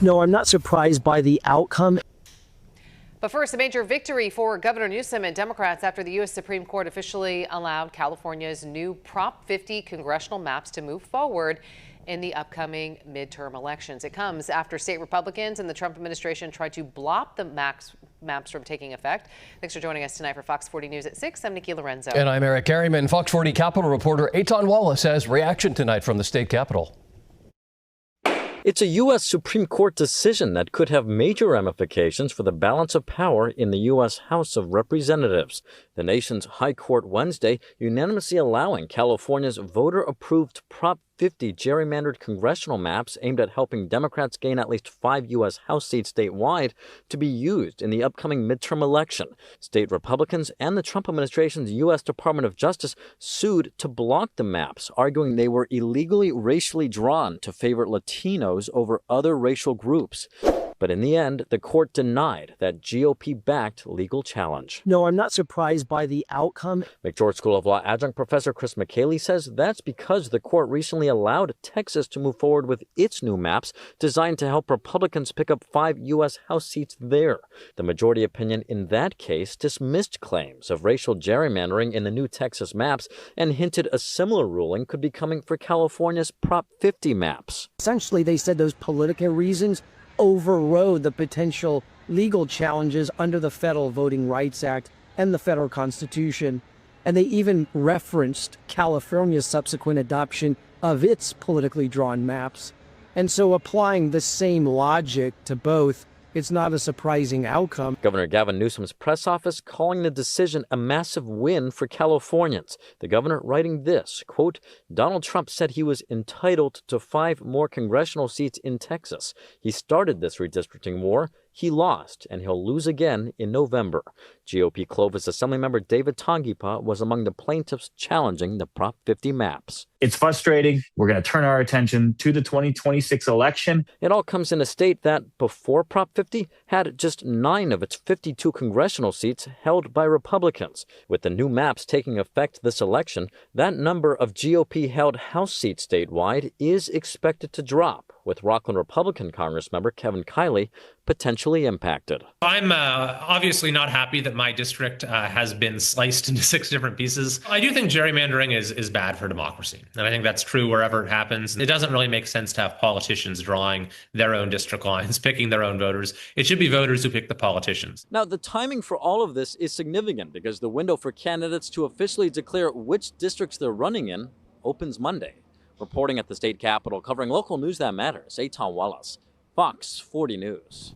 No, I'm not surprised by the outcome. But first, a major victory for Governor Newsom and Democrats after the U.S. Supreme Court officially allowed California's new Prop 50 congressional maps to move forward in the upcoming midterm elections. It comes after state Republicans and the Trump administration tried to block the maps from taking effect. Thanks for joining us tonight for Fox 40 News at 6. I'm Nikki Lorenzo. And I'm Eric Harriman. Fox 40 Capitol reporter Eitan Wallace has reaction tonight from the state capitol. It's a U.S. Supreme Court decision that could have major ramifications for the balance of power in the U.S. House of Representatives. The nation's High Court Wednesday unanimously allowing California's voter-approved Prop 50 gerrymandered congressional maps aimed at helping Democrats gain at least 5 U.S. House seats statewide to be used in the upcoming midterm election. State Republicans and the Trump administration's U.S. Department of Justice sued to block the maps, arguing they were illegally racially drawn to favor Latinos over other racial groups. But in the end, the court denied that GOP-backed legal challenge. No, I'm not surprised by the outcome. McGeorge School of Law adjunct professor Chris McKaylee says that's because the court recently allowed Texas to move forward with its new maps designed to help Republicans pick up 5 U.S. House seats there. The majority opinion in that case dismissed claims of racial gerrymandering in the new Texas maps and hinted a similar ruling could be coming for California's Prop 50 maps. Essentially, they said those political reasons overrode the potential legal challenges under the Federal Voting Rights Act and the federal Constitution. And they even referenced California's subsequent adoption of its politically drawn maps. And so applying the same logic to both, it's not a surprising outcome. Governor Gavin Newsom's press office calling the decision a massive win for Californians. The governor writing this, quote, Donald Trump said he was entitled to 5 more congressional seats in Texas. He started this redistricting war. He lost, and he'll lose again in November. GOP Clovis Assemblymember David Tongipa was among the plaintiffs challenging the Prop 50 maps. It's frustrating. We're going to turn our attention to the 2026 election. It all comes in a state that, before Prop 50, had just 9 of its 52 congressional seats held by Republicans. With the new maps taking effect this election, that number of GOP-held House seats statewide is expected to drop, with Rockland Republican Congressmember Kevin Kiley potentially impacted. I'm obviously not happy that my district has been sliced into 6 different pieces. I do think gerrymandering is bad for democracy. And I think that's true wherever it happens. It doesn't really make sense to have politicians drawing their own district lines, picking their own voters. It should be voters who pick the politicians. Now, the timing for all of this is significant because the window for candidates to officially declare which districts they're running in opens Monday. Reporting at the state capitol, covering local news that matters, Eitan Wallace, Fox 40 News.